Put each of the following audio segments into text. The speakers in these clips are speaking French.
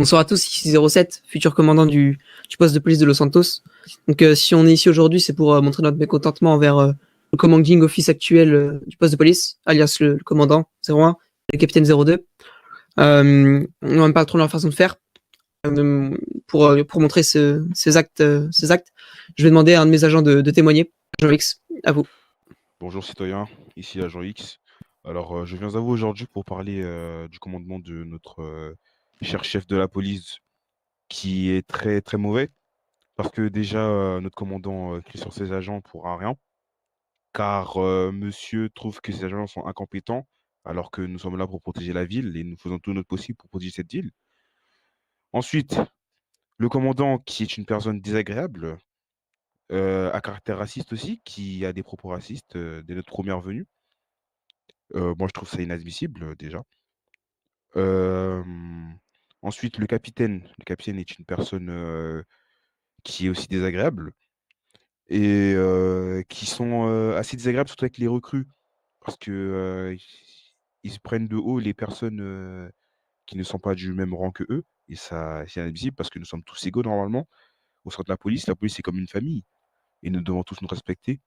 Bonsoir à tous, ici 07, futur commandant du poste de police de Los Santos. Donc si on est ici aujourd'hui, c'est pour montrer notre mécontentement envers le commanding office actuel du poste de police, alias le commandant 01, le capitaine 02. On n'aime pas trop leur façon de faire. Pour montrer ces actes, je vais demander à un de mes agents de témoigner. Agent X, à vous. Bonjour citoyens, ici l'agent X. Alors je viens à vous aujourd'hui pour parler du commandement de notre cher chef de la police qui est très très mauvais parce que déjà notre commandant crie sur ses agents pour un rien car monsieur trouve que ses agents sont incompétents alors que nous sommes là pour protéger la ville et nous faisons tout notre possible pour protéger cette ville. Ensuite, le commandant qui est une personne désagréable, à caractère raciste aussi, qui a des propos racistes dès notre première venue. Moi, je trouve ça inadmissible déjà. Ensuite, le capitaine. Le capitaine est une personne qui est aussi désagréable et qui sont assez désagréables, surtout avec les recrues, parce que ils se prennent de haut les personnes qui ne sont pas du même rang que eux. Et ça, c'est inadmissible parce que nous sommes tous égaux normalement au sein de la police. La police, c'est comme une famille et nous devons tous nous respecter.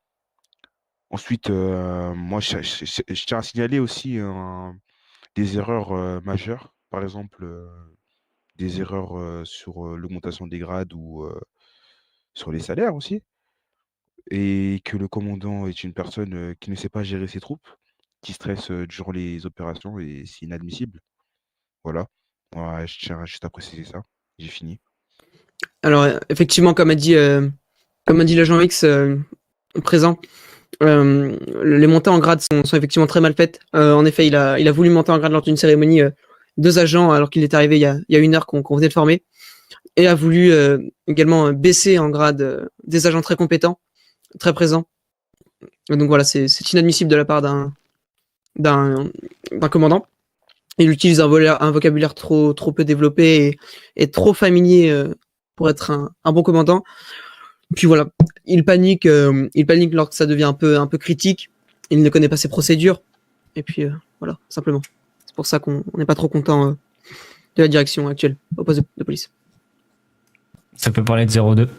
Ensuite, moi, je tiens à signaler aussi des erreurs majeures. Par exemple, des erreurs sur l'augmentation des grades ou sur les salaires aussi. Et que le commandant est une personne qui ne sait pas gérer ses troupes, qui stresse durant les opérations et c'est inadmissible. Voilà. Ouais, je tiens juste à préciser ça. J'ai fini. Alors effectivement, comme a dit l'agent X présent, les montées en grade sont effectivement très mal faites. En effet, il a voulu monter en grade lors d'une cérémonie 2 agents alors qu'il est arrivé il y a 1 heure qu'on venait de former, et a voulu également baisser en grade des agents très compétents, très présents. Donc voilà, c'est inadmissible de la part d'un commandant. Il utilise un vocabulaire trop peu développé et trop familier pour être un bon commandant. Puis voilà, il panique lorsque ça devient un peu critique. Il ne connaît pas ses procédures. Et puis voilà, simplement. C'est pour ça qu'on n'est pas trop content de la direction actuelle au poste de police. Ça peut parler de 02.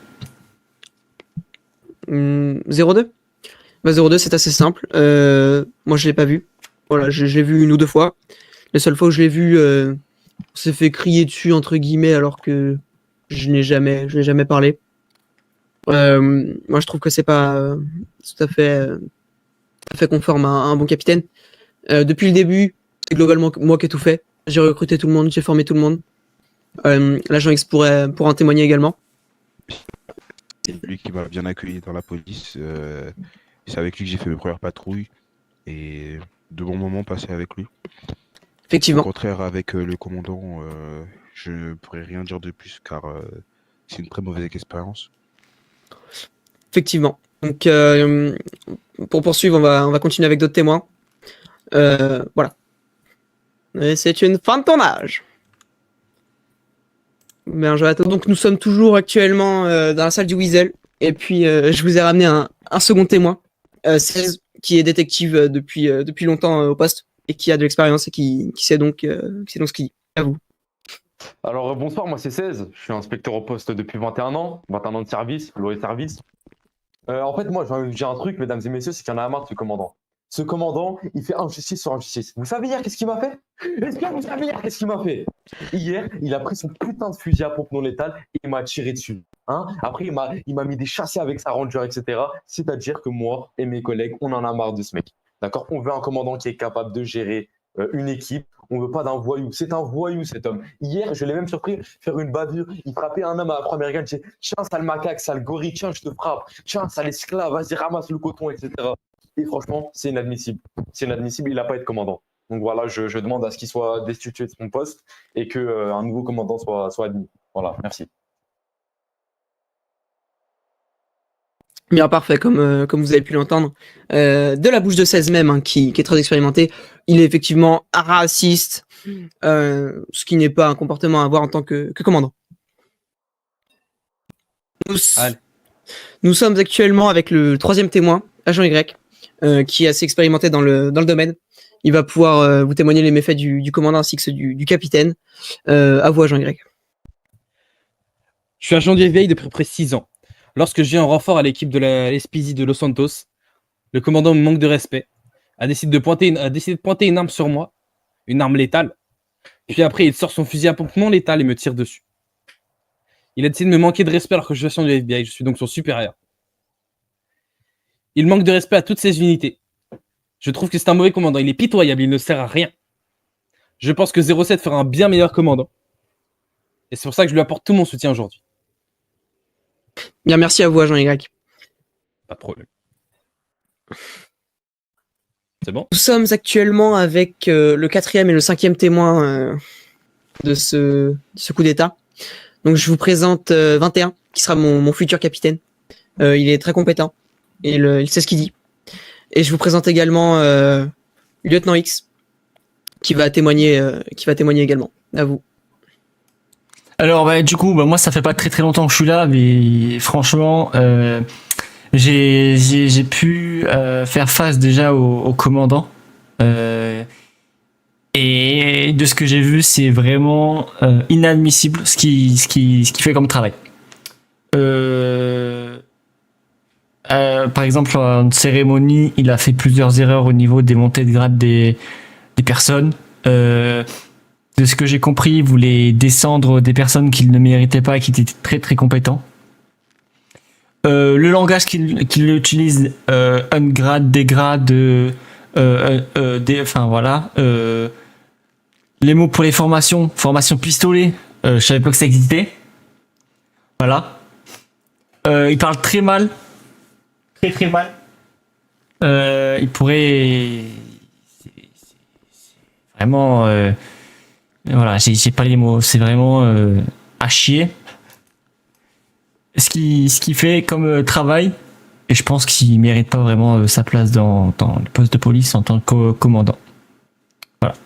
02 bah, 02, c'est assez simple. Moi, je l'ai pas vu. Voilà, je l'ai vu 1 ou 2 fois. La seule fois où je l'ai vu, on s'est fait crier dessus, entre guillemets, alors que je n'ai jamais parlé. Moi, je trouve que c'est pas tout à fait conforme à un bon capitaine. Depuis le début, c'est globalement moi qui ai tout fait. J'ai recruté tout le monde, j'ai formé tout le monde. L'agent X pourra en témoigner également. C'est lui qui m'a bien accueilli dans la police. C'est avec lui que j'ai fait mes premières patrouilles et de bons moments passés avec lui. Effectivement. Au contraire, avec le commandant, je ne pourrais rien dire de plus car c'est une très mauvaise expérience. Effectivement. Donc, pour poursuivre, on va continuer avec d'autres témoins. Voilà. Et c'est une fin de tournage. Bien, donc nous sommes toujours actuellement dans la salle du Weasel. Et puis, je vous ai ramené un second témoin, 16, qui est détective depuis longtemps au poste et qui a de l'expérience et qui sait donc ce qu'il dit. À vous. Alors bonsoir, moi c'est 16, je suis inspecteur au poste depuis 21 ans de service, loi et service. En fait, moi j'ai un truc, mesdames et messieurs, c'est qu'il y en a marre de ce commandant. Ce commandant, il fait injustice sur injustice. Vous savez hier qu'est-ce qu'il m'a fait? Est-ce que vous savez hier qu'est-ce qu'il m'a fait? Hier, il a pris son putain de fusil à pompe non létale et il m'a tiré dessus. Hein, après, il m'a mis des chassés avec sa ranger, etc. C'est-à-dire que moi et mes collègues, on en a marre de ce mec. D'accord? On veut un commandant qui est capable de gérer une équipe. On veut pas d'un voyou. C'est un voyou, cet homme. Hier, je l'ai même surpris faire une bavure. Il frappait un homme à l'afro-américaine. Il disait, tiens, sale macaque, sale gorille, tiens, je te frappe. Tiens, sale esclave, vas-y, ramasse le coton, etc. Et franchement, c'est inadmissible. C'est inadmissible, il n'a pas à être commandant. Donc voilà, je demande à ce qu'il soit destitué de son poste et qu'un nouveau commandant soit admis. Voilà, merci. Bien, parfait, comme vous avez pu l'entendre, de la bouche de 16 même, hein, qui est très expérimenté, il est effectivement raciste, ce qui n'est pas un comportement à avoir en tant que commandant. Nous sommes actuellement avec le 3e témoin, agent Y, qui est assez expérimenté dans le domaine. Il va pouvoir vous témoigner les méfaits du commandant ainsi que ceux du capitaine. À vous, agent Y. Je suis agent du FBI depuis près 6 ans. Lorsque je viens en renfort à l'équipe de la SPZ de Los Santos, le commandant me manque de respect, a décidé de pointer une arme sur moi, une arme létale. Puis après, il sort son fusil à pompe non létal et me tire dessus. Il a décidé de me manquer de respect alors que je suis agent du FBI. Je suis donc son supérieur. Il manque de respect à toutes ses unités. Je trouve que c'est un mauvais commandant. Il est pitoyable, il ne sert à rien. Je pense que 07 fera un bien meilleur commandant. Et c'est pour ça que je lui apporte tout mon soutien aujourd'hui. Bien, merci à vous, agent Y. Pas de problème. C'est bon? Nous sommes actuellement avec le 4e et le 5e témoin de ce coup d'État. Donc je vous présente 21, qui sera mon futur capitaine. Il est très compétent et il sait ce qu'il dit. Et je vous présente également Lieutenant X, qui va témoigner également. À vous. Alors du coup moi ça fait pas très longtemps que je suis là, mais franchement j'ai pu faire face déjà au commandant, et de ce que j'ai vu c'est vraiment inadmissible ce qui fait comme travail. Par exemple en cérémonie il a fait plusieurs erreurs au niveau des montées de grade des personnes. De ce que j'ai compris, il voulait descendre des personnes qu'il ne méritait pas et qui étaient très compétents. Le langage qu'il utilise, upgrade, dégrade, enfin voilà. Les mots pour les formation pistolet, je savais pas que ça existait. Voilà. Il parle très mal. Très mal. Il pourrait... C'est vraiment... Voilà, j'ai pas les mots, c'est vraiment à chier. Ce qui fait comme travail, et je pense qu'il mérite pas vraiment sa place dans le poste de police en tant que commandant. Voilà.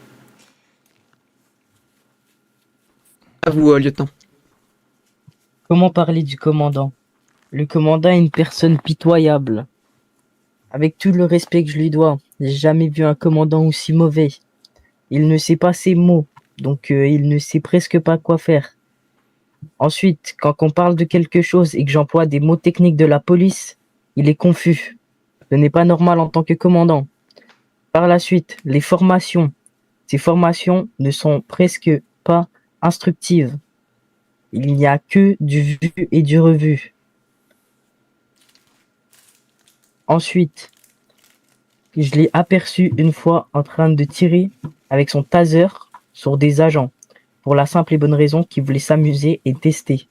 À vous, lieutenant. Comment parler du commandant? Le commandant est une personne pitoyable. Avec tout le respect que je lui dois, j'ai jamais vu un commandant aussi mauvais. Il ne sait pas ses mots. Donc, il ne sait presque pas quoi faire. Ensuite, quand on parle de quelque chose et que j'emploie des mots techniques de la police, il est confus. Ce n'est pas normal en tant que commandant. Par la suite, les formations. Ces formations ne sont presque pas instructives. Il n'y a que du vu et du revu. Ensuite, je l'ai aperçu une fois en train de tirer avec son taser sur des agents, pour la simple et bonne raison qu'ils voulaient s'amuser et tester.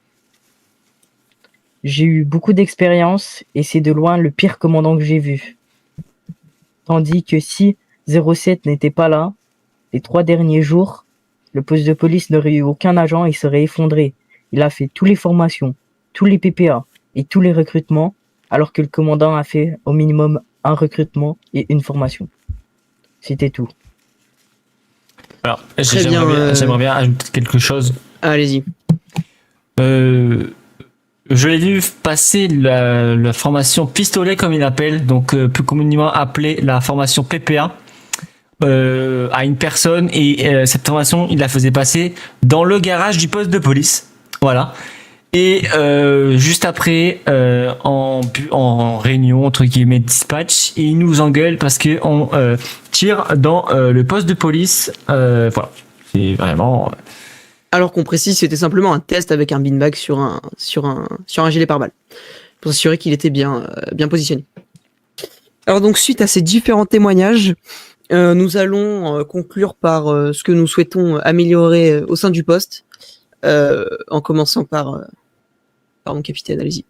J'ai eu beaucoup d'expérience et c'est de loin le pire commandant que j'ai vu. Tandis que si 07 n'était pas là, les 3 derniers jours, le poste de police n'aurait eu aucun agent et serait effondré. Il a fait toutes les formations, tous les PPA et tous les recrutements, alors que le commandant a fait au minimum un recrutement et une formation. C'était tout. Alors, Très bien, j'aimerais bien ajouter quelque chose. Allez-y. Je l'ai vu passer la formation pistolet comme il appelle, donc plus communément appelée la formation PPA, à une personne, et cette formation il la faisait passer dans le garage du poste de police. Voilà. Et juste après, en réunion entre guillemets dispatch, il nous engueule parce que on tire dans le poste de police. Voilà, c'est vraiment. Alors qu'on précise, c'était simplement un test avec un beanbag sur un gilet pare-balles, pour s'assurer qu'il était bien positionné. Alors donc, suite à ces différents témoignages, nous allons conclure par ce que nous souhaitons améliorer au sein du poste, en commençant par mon capitaine, allez-y.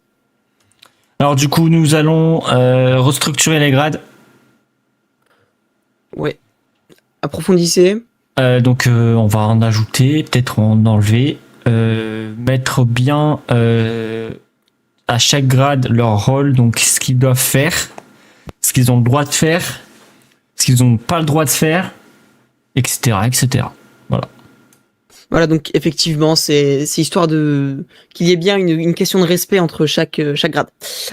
Alors du coup, nous allons restructurer les grades. Ouais. Approfondissez. Donc on va en ajouter, peut-être en enlever, mettre bien à chaque grade leur rôle, donc ce qu'ils doivent faire, ce qu'ils ont le droit de faire, ce qu'ils n'ont pas le droit de faire, etc., etc. Voilà. Voilà, donc effectivement, c'est histoire de qu'il y ait bien une question de respect entre chaque grade.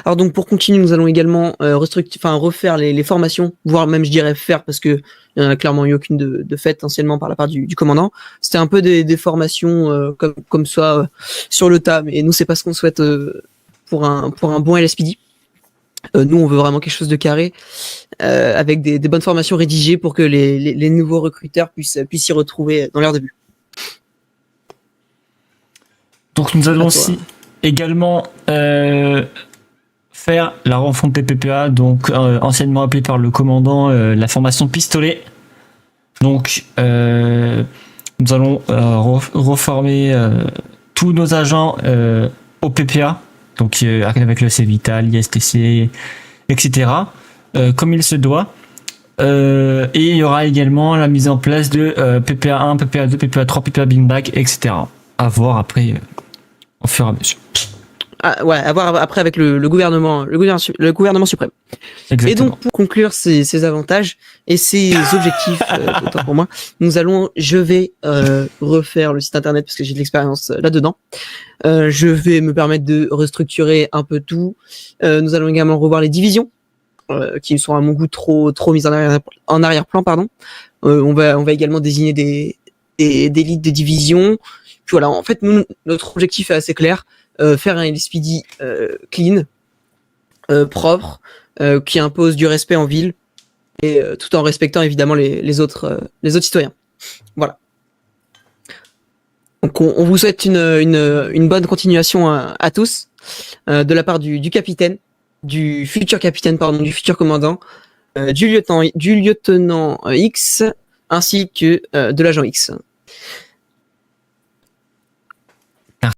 Alors donc pour continuer, nous allons également refaire les formations, voire même je dirais faire parce que il y en a clairement eu aucune de faite anciennement par la part du commandant. C'était un peu des formations comme ça sur le tas, mais nous c'est pas ce qu'on souhaite pour un bon LSPD. Nous on veut vraiment quelque chose de carré avec des bonnes formations rédigées pour que les nouveaux recruteurs puissent s'y retrouver dans leur début. Donc nous allons À toi. aussi également faire la refonte des PPA, donc anciennement appelée par le commandant la formation pistolet. Donc nous allons reformer tous nos agents au PPA, donc avec le C Vital, ISTC, etc. Comme il se doit. Et il y aura également la mise en place de PPA 1, PPA 2, PPA 3, PPA beanbag, etc. À voir après au fur et à mesure. Ah, ouais, à voir après avec le gouvernement suprême. Exactement. Et donc pour conclure ces avantages et ces objectifs, autant pour moi, je vais refaire le site internet parce que j'ai de l'expérience là-dedans. Je vais me permettre de restructurer un peu tout. Nous allons également revoir les divisions qui sont à mon goût trop mises en arrière-plan, pardon. On va également désigner des ligues de division. Puis voilà, en fait, notre objectif est assez clair. Faire un LSPD clean, propre, qui impose du respect en ville, et tout en respectant évidemment les autres citoyens. Voilà. Donc on vous souhaite une bonne continuation à tous, de la part du capitaine, du futur capitaine, pardon, du futur commandant, du lieutenant X, ainsi que de l'agent X.